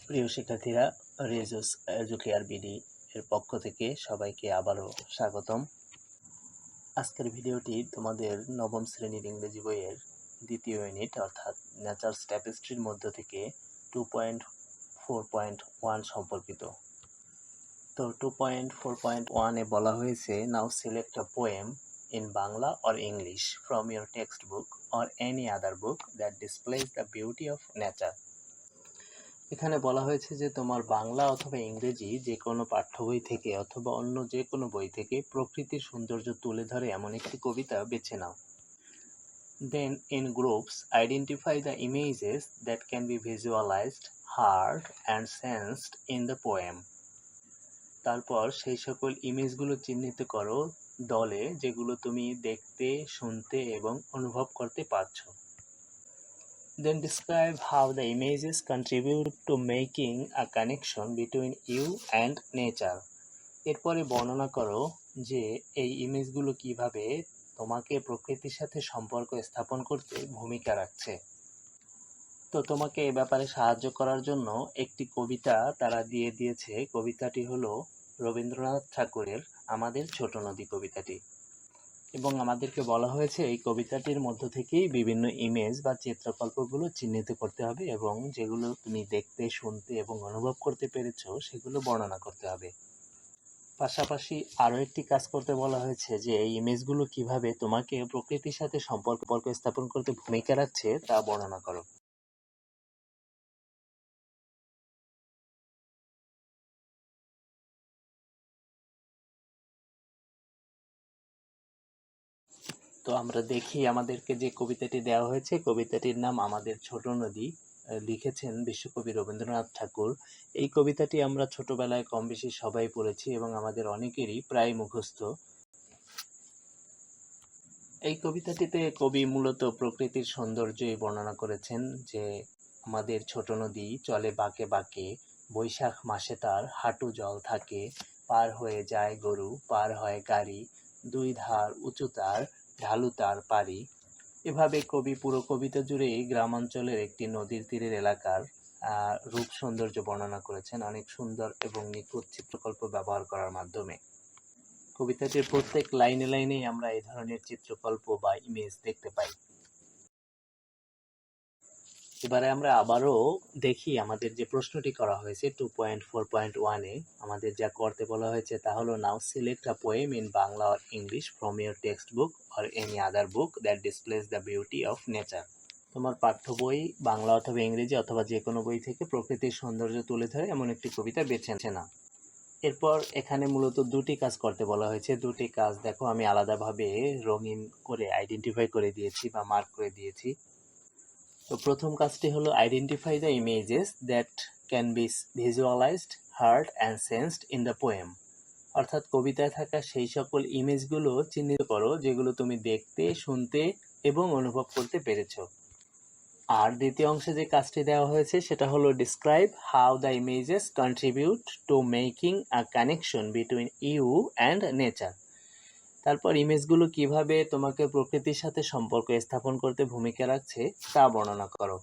প্রিয় শিক্ষার্থীরা, রেজুস educare BD এর পক্ষ থেকে সবাইকে আবারও স্বাগতম। আজকের ভিডিওটি তোমাদের নবম শ্রেণীর ইংরেজি বইয়ের দ্বিতীয় ইউনিট অর্থাৎ নেচার্স ট্যাপেস্ট্রির মধ্য থেকে 2.4.1 সম্পর্কিত। তো 2.4.1 এ বলা হয়েছে, now select a poem in Bangla or English from your textbook or any other book that displays the beauty of nature. এখানে বলা হয়েছে যে তোমার বাংলা অথবা ইংরেজি যে কোনো পাঠ্য বই থেকে অথবা অন্য যে কোনো বই থেকে প্রকৃতির সৌন্দর্য তুলে ধরে এমন একটি কবিতা বেছে নাও। Then in groups identify the images that can be visualised, heard and sensed in the poem. তারপর সেই সকল ইমেজগুলো চিহ্নিত করো দলে, যেগুলো তুমি দেখতে, শুনতে এবং অনুভব করতে পারছো। Then describe how the images contribute to making a connection between you and nature. এরপরে বর্ণনা করো যে এই ইমেজগুলো কিভাবে তোমাকে প্রকৃতির সাথে সম্পর্ক স্থাপন করতে ভূমিকা রাখছে। তো তোমাকে এ ব্যাপারে সাহায্য করার জন্য একটি কবিতা তারা দিয়ে দিয়েছে। কবিতাটি হলো রবীন্দ্রনাথ ঠাকুরের আমাদের ছোট নদী কবিতাটি, এবং আমাদেরকে বলা হয়েছে এই কবিতাটির মধ্য থেকেই বিভিন্ন ইমেজ বা চিত্রকল্পগুলো চিহ্নিত করতে হবে এবং যেগুলো তুমি দেখতে, শুনতে এবং অনুভব করতে পেরেছো সেগুলো বর্ণনা করতে হবে। পাশাপাশি আরও একটি কাজ করতে বলা হয়েছে যে এই ইমেজগুলো কিভাবে তোমাকে প্রকৃতির সাথে সম্পর্ক স্থাপন করতে ভূমিকা রাখছে তা বর্ণনা করো। তো আমরা দেখি আমাদেরকে যে কবিতাটি দেওয়া হয়েছে, কবিতাটির নাম আমাদের ছোট নদী। লিখেছেন বিশ্বকবি রবীন্দ্রনাথ ঠাকুর। এই কবিতাটি আমরা ছোটবেলায় কম বেশি সবাই পড়েছি এবং আমাদের অনেকেরই প্রায় মুখস্থ। এই কবিতাটিতে কবি মূলত প্রকৃতির সৌন্দর্যই বর্ণনা করেছেন, যে আমাদের ছোট নদী চলে বাঁকে বাঁকে, বৈশাখ মাসে তার হাঁটু জল থাকে, পার হয়ে যায় গরু, পার হয় গাড়ি, দুই ধার উঁচু তার, ঢালু তার পারি। এভাবে কবি পুরো কবিতা জুড়েই গ্রামাঞ্চলের একটি নদীর তীরের এলাকার রূপ সৌন্দর্য বর্ণনা করেছেন অনেক সুন্দর এবং নিখুঁত চিত্রকল্প ব্যবহার করার মাধ্যমে। কবিতাটির প্রত্যেক লাইনে লাইনেই আমরা এই ধরনের চিত্রকল্প বা ইমেজ দেখতে পাই। এবারে আমরা আবারও দেখি আমাদের যে প্রশ্নটি করা হয়েছে 2.4.1 এ আমাদের যা করতে বলা হয়েছে তা হলো, now select a poem in Bangla or English from your textbook or any other book that displays the beauty of nature. তোমার পাঠ্য বই বাংলা অথবা ইংরেজি অথবা যে কোনো বই থেকে প্রকৃতির সৌন্দর্য তুলে ধরে এমন একটি কবিতা বেছে নাও। এরপর এখানে মূলত দুটি কাজ করতে বলা হয়েছে। দুটি কাজ দেখো আমি আলাদাভাবে রঙিন করে আইডেন্টিফাই করে দিয়েছি বা মার্ক করে দিয়েছি। তো প্রথম কাজটি হলো identify the images that can be visualised, heard and sensed in the poem. অর্থাৎ কবিতায় থাকা সেই সকল ইমেজগুলো চিহ্নিত করো যেগুলো তুমি দেখতে, শুনতে এবং অনুভব করতে পেরেছো। আর দ্বিতীয় অংশে যে কাজটি দেওয়া হয়েছে সেটা হলো describe how the images contribute to making a connection between you and nature. তারপর ইমেজগুলো কিভাবে তোমাকে প্রকৃতির সাথে সম্পর্ক স্থাপন করতে ভূমিকা রাখছে তা বর্ণনা করো।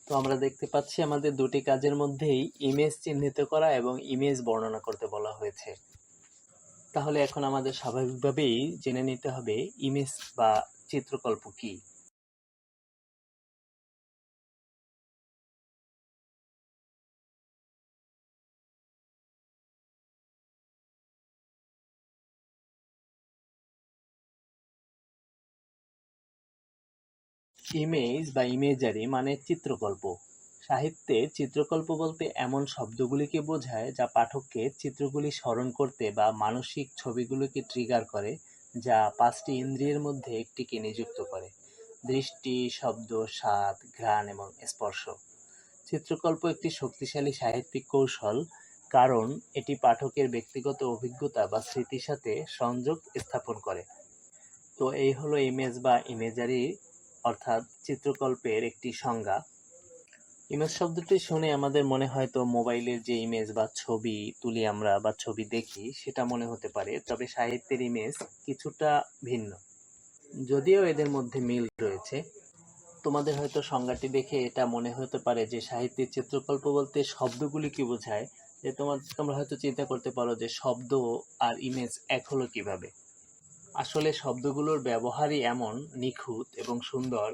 তো আমরা দেখতে পাচ্ছি আমাদের দুটি কাজের মধ্যেই ইমেজ চিহ্নিত করা এবং ইমেজ বর্ণনা করতে বলা হয়েছে। তাহলে এখন আমাদের স্বাভাবিকভাবেই জেনে নিতে হবে ইমেজ বা চিত্রকল্প কি। ইমেজ বা ইমেজারি মানে চিত্রকল্প। সাহিত্যে চিত্রকল্প বলতে এমন শব্দগুলিকে বোঝায় যা পাঠককে চিত্রগুলি স্মরণ করতে বা মানসিক ছবিগুলোকে ট্রিগার করে, যা পাঁচটি ইন্দ্রিয়ের মধ্যে একটিকে নিযুক্ত করে: দৃষ্টি, শব্দ, স্বাদ, ঘ্রাণ এবং স্পর্শ। চিত্রকল্প একটি শক্তিশালী সাহিত্যিক কৌশল, কারণ এটি পাঠকের ব্যক্তিগত অভিজ্ঞতা বা স্মৃতির সাথে সংযোগ স্থাপন করে। তো এই হলো ইমেজ বা ইমেজারি অর্থাৎ চিত্রকল্পের একটি সংজ্ঞা। ইমেজ শব্দটি শুনে আমাদের মনে হয়তো মোবাইলের যে ইমেজ বা ছবি তুলি আমরা বা ছবি দেখি সেটা মনে হতে পারে, তবে সাহিত্যের ইমেজ কিছুটা ভিন্ন, যদিও এদের মধ্যে মিল রয়েছে। তোমাদের হয়তো সংজ্ঞাটি দেখে এটা মনে হতে পারে যে সাহিত্যের চিত্রকল্প বলতে শব্দগুলি কি বোঝায়, যে তোমরা হয়তো চিন্তা করতে পারো যে শব্দ আর ইমেজ এক হলো কিভাবে। আসলে শব্দগুলোর ব্যবহারই এমন নিখুঁত এবং সুন্দর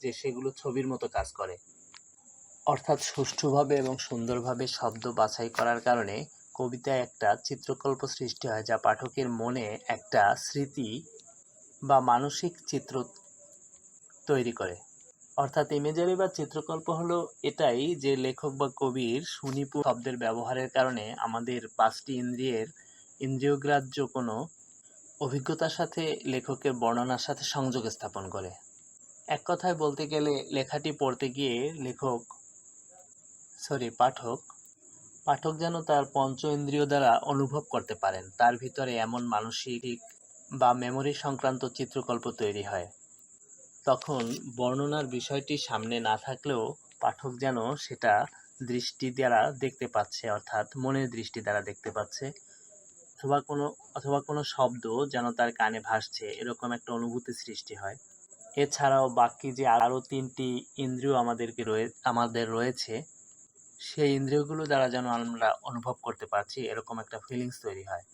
যে সেগুলো ছবির মতো কাজ করে। অর্থাৎ সুষ্ঠুভাবে এবং সুন্দরভাবে শব্দ বাছাই করার কারণে কবিতায় একটা চিত্রকল্প সৃষ্টি হয়, যা পাঠকের মনে একটা স্মৃতি বা মানসিক চিত্র তৈরি করে। অর্থাৎ ইমেজারি বা চিত্রকল্প হলো এটাই যে লেখক বা কবির সুনিপুণ শব্দের ব্যবহারের কারণে আমাদের পাঁচটি ইন্দ্রিয়গ্রাহ্য কোনো অভিজ্ঞতার সাথে লেখকের বর্ণনার সাথে সংযোগ স্থাপন করে। এক কথায় বলতে গেলে লেখাটি পড়তে গিয়ে পাঠক যেন তার পঞ্চ ইন্দ্রিয় দ্বারা অনুভব করতে পারেন তার ভিতরে এমন মানসিক বা মেমোরি সংক্রান্ত চিত্রকল্প তৈরি হয়। তখন বর্ণনার বিষয়টি সামনে না থাকলেও পাঠক যেন সেটা দৃষ্টি দ্বারা দেখতে পাচ্ছে, অর্থাৎ মনের দৃষ্টি দ্বারা দেখতে পাচ্ছে, অথবা কোনো শব্দ যেন তার কানে ভাসছে, এরকম একটা অনুভূতি সৃষ্টি হয়। এছাড়াও বাকি যে আরো তিনটি ইন্দ্রিয় আমাদের রয়েছে, সেই ইন্দ্রিয়গুলো দ্বারা যেন আমরা অনুভব করতে পারছি, এরকম একটা ফিলিংস তৈরি হয়।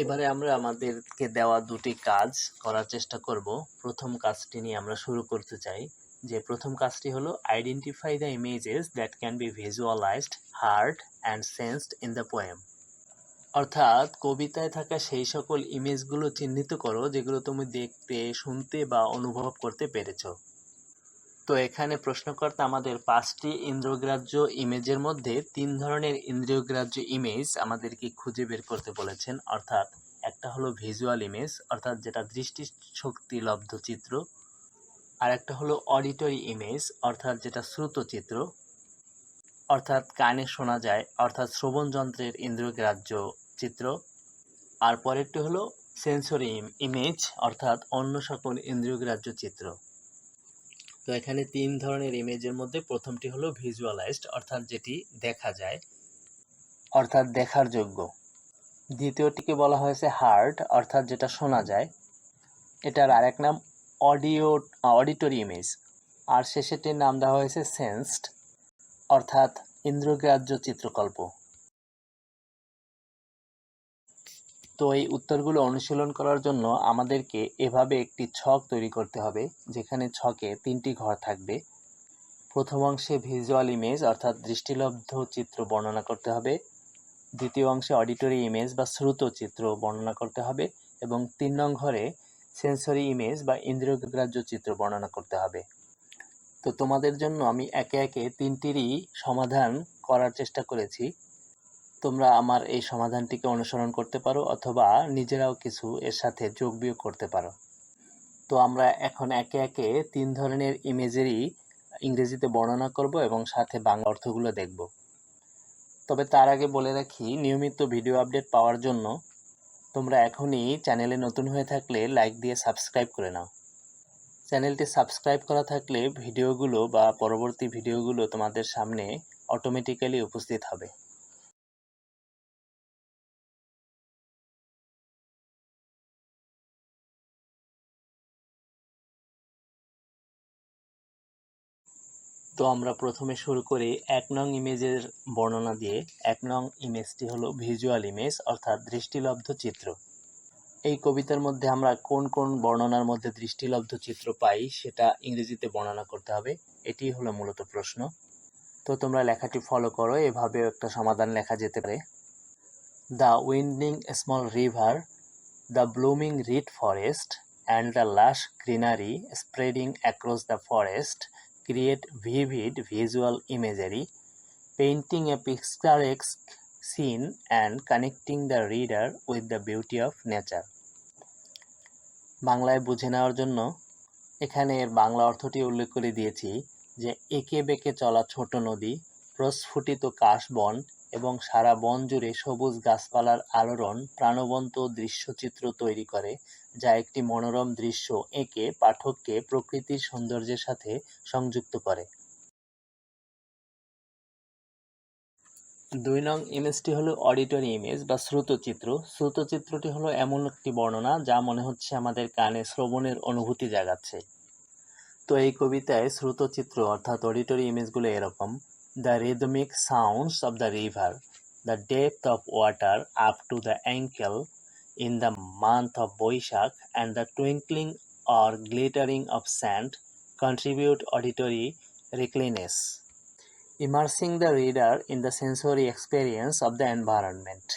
এবারে আমরা আমাদেরকে দেওয়া দুটি কাজ করার চেষ্টা করব। প্রথম কাজটি নিয়ে আমরা শুরু করতে চাই, যে প্রথম কাজটি হলো identify the images that can be visualised, heard and sensed in the poem. অর্থাৎ কবিতায় থাকা সেই সকল ইমেজগুলো চিহ্নিত করো যেগুলো তুমি দেখতে, শুনতে বা অনুভব করতে পেরেছ। তো এখানে প্রশ্নকর্তা আমাদের পাঁচটি ইন্দ্রিয়গ্রাহ্য ইমেজের মধ্যে তিন ধরনের ইন্দ্রিয়গ্রাহ্য ইমেজ আমাদেরকে খুঁজে বের করতে বলেছেন। অর্থাৎ একটা হলো ভিজুয়াল ইমেজ, অর্থাৎ যেটা দৃষ্টি শক্তিলব্ধ চিত্র। আর একটা হলো অডিটরি ইমেজ, অর্থাৎ যেটা শ্রুত চিত্র, অর্থাৎ কানে শোনা যায়, অর্থাৎ শ্রবণ যন্ত্রের ইন্দ্রিয়গ্রাহ্য চিত্র। আর পরেরটি হলো সেন্সরি ইমেজ, অর্থাৎ অন্য সকল ইন্দ্রিয়গ্রাহ্য চিত্র। তো এখানে তিন ধরনের ইমেজের মধ্যে প্রথমটি হলো ভিজুয়ালাইজড, অর্থাৎ যেটি দেখা যায়, অর্থাৎ দেখার যোগ্য। দ্বিতীয়টিকে বলা হয়েছে হার্ড, অর্থাৎ যেটা শোনা যায়, এটার আরেক নাম অডিটরি ইমেজ। আর শেষেরটির নাম দেওয়া হয়েছে সেন্সড, অর্থাৎ ইন্দ্রিয়গ্রাহ্য চিত্রকল্প। তো এই উত্তরগুলো অনুশীলন করার জন্য আমাদেরকে এভাবে একটি ছক তৈরি করতে হবে, যেখানে ছকে তিনটি ঘর থাকবে। প্রথম অংশে ভিজুয়াল ইমেজ অর্থাৎ দৃষ্টিলব্ধ চিত্র বর্ণনা করতে হবে, দ্বিতীয় অংশে অডিটরি ইমেজ বা শ্রুত চিত্র বর্ণনা করতে হবে, এবং ৩ নং ঘরে সেন্সরি ইমেজ বা ইন্দ্রিয়গ্রাহ্য চিত্র বর্ণনা করতে হবে। তো তোমাদের জন্য আমি একে একে তিনটিরই সমাধান করার চেষ্টা করেছি। তোমরা আমার এই সমাধানটিকে অনুসরণ করতে পারো অথবা নিজেরাও কিছু এর সাথে যোগ বিয়োগ করতে পারো। তো আমরা এখন একে একে তিন ধরনের ইমেজেরই ইংরেজিতে বর্ণনা করব এবং সাথে বাংলা অর্থগুলো দেখব। তবে তার আগে বলে রাখি, নিয়মিত ভিডিও আপডেট পাওয়ার জন্য তোমরা এখনই চ্যানেলে নতুন হয়ে থাকলে লাইক দিয়ে সাবস্ক্রাইব করে নাও। চ্যানেলটি সাবস্ক্রাইব করা থাকলে ভিডিওগুলো বা পরবর্তী ভিডিওগুলো তোমাদের সামনে অটোমেটিক্যালি উপস্থিত হবে। তো আমরা প্রথমে শুরু করি ১ নং ইমেজের বর্ণনা দিয়ে। ১ নং ইমেজটি হলো ভিজুয়াল ইমেজ, অর্থাৎ দৃষ্টিলব্ধ চিত্র। এই কবিতার মধ্যে আমরা কোন কোন বর্ণনার মধ্যে দৃষ্টিলব্ধ চিত্র পাই সেটা ইংরেজিতে বর্ণনা করতে হবে, এটি হলো মূলত প্রশ্ন। তো তোমরা লেখাটি ফলো করো, এভাবেও একটা সমাধান লেখা যেতে পারে। The winding small river, the blooming reed forest, and the lush greenery spreading across the forest create vivid visual imagery, painting a picturesque scene and connecting the reader with the beauty of nature. বাংলায় বুঝে নেওয়ার জন্য এখানে এর বাংলা অর্থটি উল্লেখ করে দিয়েছি, যে এঁকে বেঁকে চলা ছোট নদী, প্রস্ফুটিত কাশবন এবং সারা বন জুড়ে সবুজ গাছপালার আলোড়ন প্রাণবন্ত দৃশ্যচিত্র তৈরি করে, যা একটি মনোরম দৃশ্য এঁকে পাঠককে প্রকৃতির সৌন্দর্যের সাথে সংযুক্ত করে। 2 নং ইমেজটি হলো অডিটরি ইমেজ বা শ্রুতচিত্র। শ্রুতচিত্রটি হলো এমন একটি বর্ণনা যা মনে হচ্ছে আমাদের কানে শ্রবণের অনুভূতি জাগাচ্ছে। তো এই কবিতায় শ্রুতচিত্র অর্থাৎ অডিটরি ইমেজগুলো এরকম: the rhythmic sounds of the river, the depth of water up to the ankle in the month of Boishakh, and the twinkling or glittering of sand contribute auditory richness, immersing the reader in the sensory experience of the environment.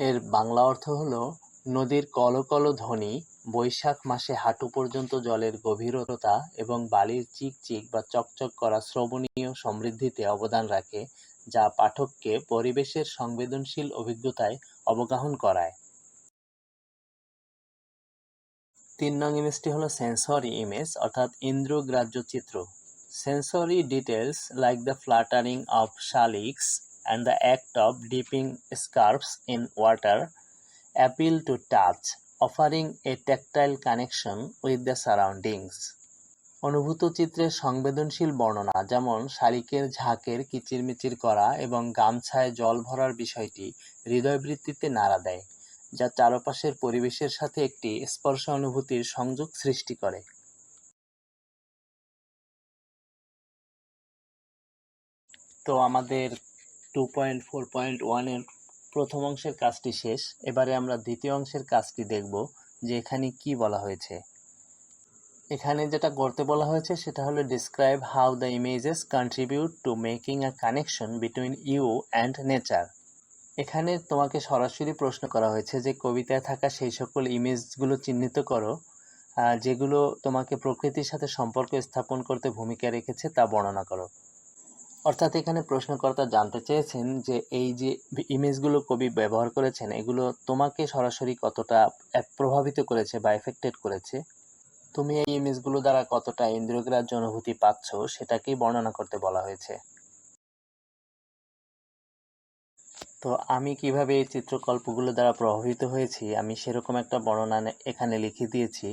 এর বাংলা অর্থ হলো, নদীর কলকল ধ্বনি বৈশাখ মাসে হাঁটু পর্যন্ত জলের গভীরতা এবং বালির চিকচিক বা চকচক করা শ্রবণীয় সমৃদ্ধিতে অবদান রাখে, যা পাঠককে পরিবেশের সংবেদনশীল অভিজ্ঞতায় অবগাহন করায়। 3 নং ইমেজটি হলো সেন্সরি ইমেজ অর্থাৎ ইন্দ্রিয়গ্রাহ্য চিত্র। Sensory details like the fluttering of shaliks and the act of dipping scarfs in water appeal to touch, offering a tactile connection with the surroundings. অনুভূত চিত্রের সংবেদনশীল বর্ণনা, যেমন শালিকের ঝাঁকের কিচিরমিচির করা এবং গামছায় জল ভরার বিষয়টি হৃদয়বৃত্তিতে নাড়া দেয়, যা চারপাশের পরিবেশের সাথে একটি স্পর্শ অনুভূতির সংযোগ সৃষ্টি করে। তো আমাদের 2.4.1 এর প্রথম অংশের কাজটি শেষ। এবারে আমরা দ্বিতীয় অংশের কাজটি দেখব যে এখানে কি বলা হয়েছে। এখানে যেটা করতে বলা হয়েছে সেটা হলো describe how the images contribute to making a connection between you and nature. এখানে তোমাকে সরাসরি প্রশ্ন করা হয়েছে যে কবিতায় থাকা সেই সকল ইমেজগুলো চিহ্নিত করো যেগুলো তোমাকে প্রকৃতির সাথে সম্পর্ক স্থাপন করতে ভূমিকা রেখেছে তা বর্ণনা করো। অর্থাৎ এখানে প্রশ্নকর্তা জানতে চেয়েছেন যে এই যে ইমেজগুলো কবি ব্যবহার করেছেন এগুলো তোমাকে সরাসরি কতটা প্রভাবিত করেছে বা এফেক্টেড করেছে, তুমি এই ইমেজগুলো দ্বারা কতটা ইন্দ্রিয়গ্রাহ্য অনুভূতি পাচ্ছ সেটাকেই বর্ণনা করতে বলা হয়েছে। তো আমি কিভাবে এই চিত্রকল্পগুলো দ্বারা প্রভাবিত হয়েছি আমি সেরকম একটা বর্ণনা এখানে লিখে দিয়েছি।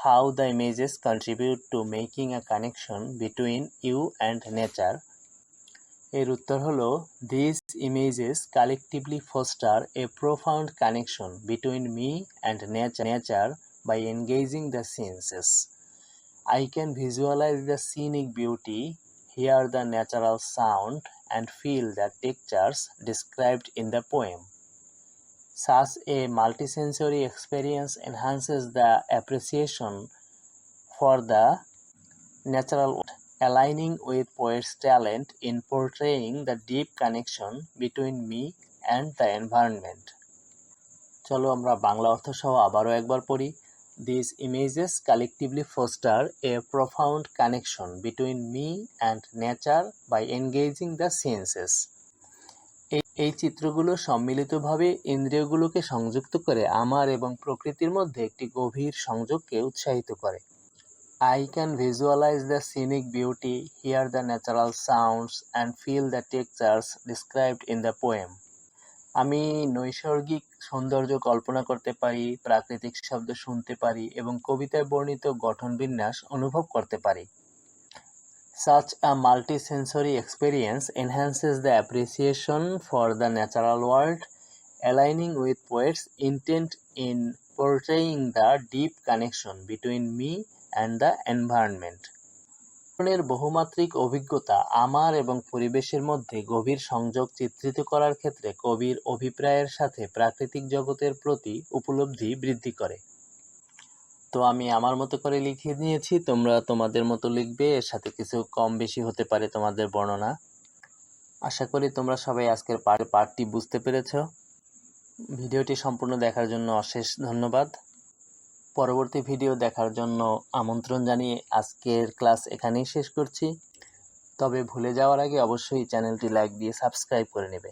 How the images contribute to making a connection between you and nature. এর উত্তর হলো, this images collectively foster a profound connection between me and nature by engaging the senses. I can visualize the scenic beauty, hear the natural sound, and feel the textures described in the poem. Such a multisensory experience enhances the appreciation for the natural world, aligning with poet's talent in portraying the deep connection between me and the environment. চলো আমরা বাংলা অর্থ সহ আবারও একবার পড়ি। These images collectively foster a profound connection between me and nature by engaging the senses. এই চিত্রগুলো সম্মিলিতভাবে ইন্দ্রিয়গুলোকে সংযুক্ত করে আমার এবং প্রকৃতির মধ্যে একটি গভীর সংযোগকে উৎসাহিত করে। I can visualize the scenic beauty, hear the natural sounds, and feel the textures described in the poem. আমি নৈসর্গিক সৌন্দর্য কল্পনা করতে পারি, প্রাকৃতিক শব্দ শুনতে পারি এবং কবিতায় বর্ণিত গঠনবিন্যাস অনুভব করতে পারি। Such a multisensory experience enhances the appreciation for the natural world, aligning with poet's intent in portraying the deep connection between me and the environment. বহুমাত্রিক অভিজ্ঞতা আমার এবং পরিবেশের মধ্যে গভীর সংযোগ চিত্রিত করার ক্ষেত্রে কবির অভিপ্রায়ের সাথে প্রাকৃতিক জগতের প্রতি উপলব্ধি বৃদ্ধি করে। তো আমি আমার মতো করে লিখিয়ে নিয়েছি, তোমরা তোমাদের মতো লিখবে, এর সাথে কিছু কম বেশি হতে পারে তোমাদের বর্ণনা। আশা করি তোমরা সবাই আজকের পার্টটি বুঝতে পেরেছ। ভিডিওটি সম্পূর্ণ দেখার জন্য অশেষ ধন্যবাদ। পরবর্তী ভিডিও দেখার জন্য আমন্ত্রণ জানিয়ে আজকের ক্লাস এখানেই শেষ করছি। তবে ভুলে যাওয়ার আগে অবশ্যই চ্যানেলটি লাইক দিয়ে সাবস্ক্রাইব করে নেবে।